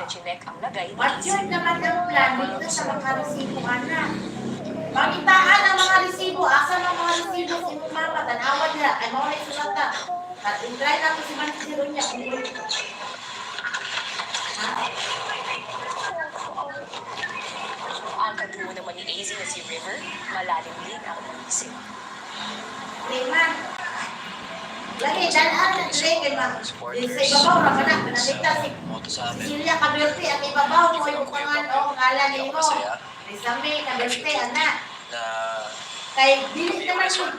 chinek ang lagay ni Mature Izzy. naman ang plan dito sa mga resibo, anak. Pagitaan ang mga resibo, asa ng mga resibo sa imong mama, tanawan niya, ay mga isulata. At intry natin si Manisiro niya. Ang kaduo naman ni Izzy na si River, malalim din ang isip. Lehman. Lagi, dalaan na Dre, kay ma. Sa ibabaw, ramanak, pinakita si Cecilia Caberte, at ibabaw mo yung pangan, ngalan ni mo. Rizame Caberte, anak. Na Kay dili naman yun.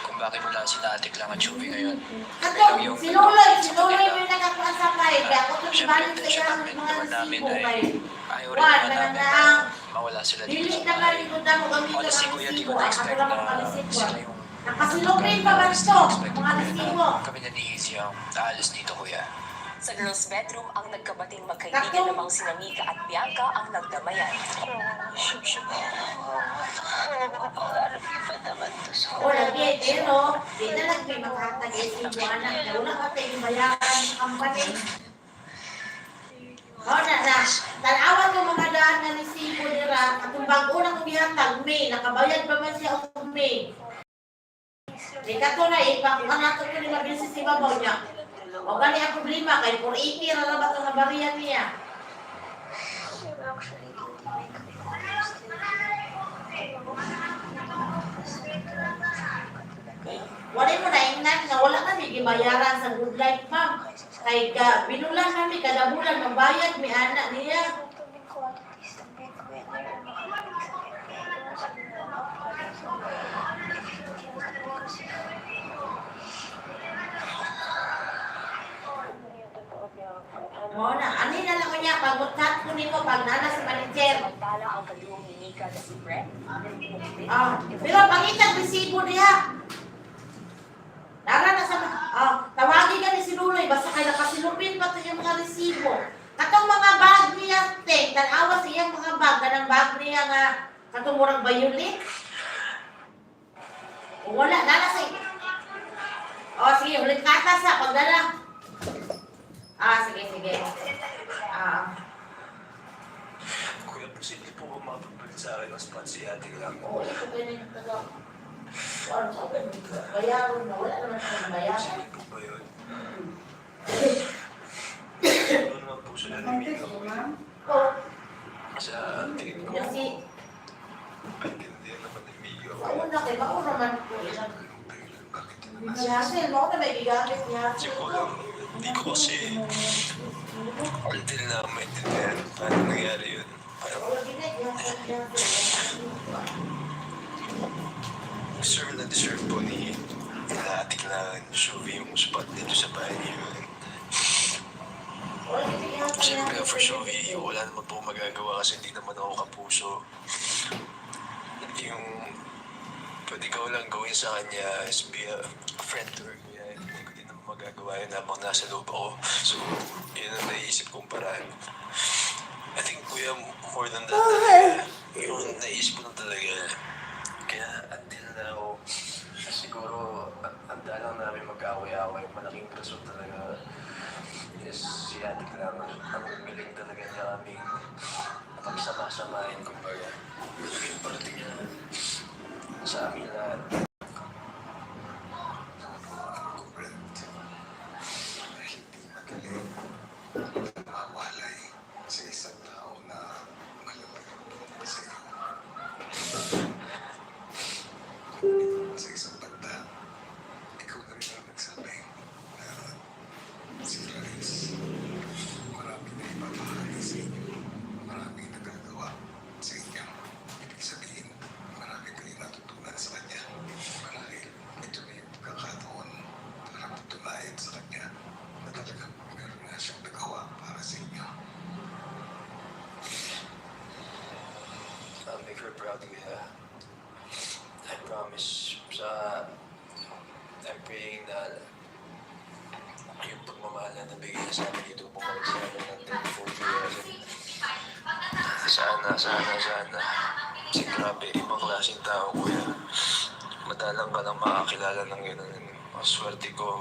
kung bakit wala si Natik lang at Chubby ngayon. Kato, sinuloy mo yung nakakuasapay. Kaya ako ito Siyempre, balik sa intention iyang namin mga naman namin resibo ay kay ayaw rin Juan, naman namin na na mawala sila dito dili sa naman bahay. ito na mo gamitin Honestly, ang kuya, di resibo. ko Ang na-expect ako lang na magpalisip sila yung Nakasilupin pa ba ito? Mga resibo. kami na ni Izzy ang aalis dito, kuya. Sa girls' bedroom, ang nagkabating magkaibigan namang sina Mika at Bianca ang nagdamayan. O lagi, pero di na lang may makatag resibo anak. Na wala ka tayo bayaran ng company. O na, tanawan ko mga daan na resibo nila. At kung bago nang gihatag, May, nakabayad pa man siya o May. Di ka to na, ipakuha nato ko nila bisis si babaw niya. O gani ang problema, kay 480 na ba ito na bariyan niya? Wala mo na ingnan nga wala kami gibayaran sa good life, ma'am. Kay binulan kami kada bulan magbayad mi anak niya. Mo na, ani na lang ko niya pagbutat ko nimo pag nana sa manager. Samantala ang kaduong ni Mika na si Brett, Pero pangitag resibo niya. Dara na sa tawagin ka ni si Luloy basta kay nakasilupin pa to yung mga resibo. Katong mga bag niya, Teng, tanawa sa iyang mga bag, kanang bag niya nga katong murag violet. O wala, dala sa sige, ulit kata sa pagdala. Sige. Kuya, posible po ba mapagpalit sa akin ang spot si Ate lang? Oo, ito kayo na yung taga. Bayaran na, wala naman siya bayaran. Posible po ba yun? Ano naman po sila ni Mika, kuya? Oo, Sa tingin ko, kasi maintindihan naman ni Mika. mauna kayo, mauna man po ilang. Bakit Yasin, mo na may gigamit niya. Hindi ko alam. Hindi ko kasi until na maintindihan paano nangyari yun. Parang deserve po ni Natik na Chubby yung spot dito sa bahay niyo. Siyempre, for Chubby, wala naman po magagawa kasi hindi naman ako kapuso. Yung pwede ko lang gawin sa kanya is be a friend to her. Kaya hindi ko din naman magagawa yun habang nasa loob ako. So, yun ang naisip kong paraan. I think, kuya, more than that talaga, yung naisip ko na talaga. Kaya, until now, siguro, ang dalang namin mag-away-away, malaking rason talaga is si Ate lang. Ang galing talaga niya kaming pagsama-samahin, kumbaga. Malaking parte niya sa amin lahat. Mawalay sa isang tao na maluwag sa iyo. Sa isang banda, ikaw na rin ang nagsabi na si Clarice, marami na ipapahagi sa inyo. Maraming nagagawa sa inyo. Ibig sabihin, marami kayo natutunan sa kanya. Marahil ito na yung pagkakataon para patunayan sa kanya na talagang meron na siyang nagawa para sa inyo. I'll make her proud, kuya. I promise. I'm praying na yung pagmamahal na nabigay niya sa amin dito bukod sa amin ng 10-4 years. Sana. Kasi grabe, ibang klaseng tao, kuya. Madalang ka lang makakilala ng gano'n. Maswerte ko,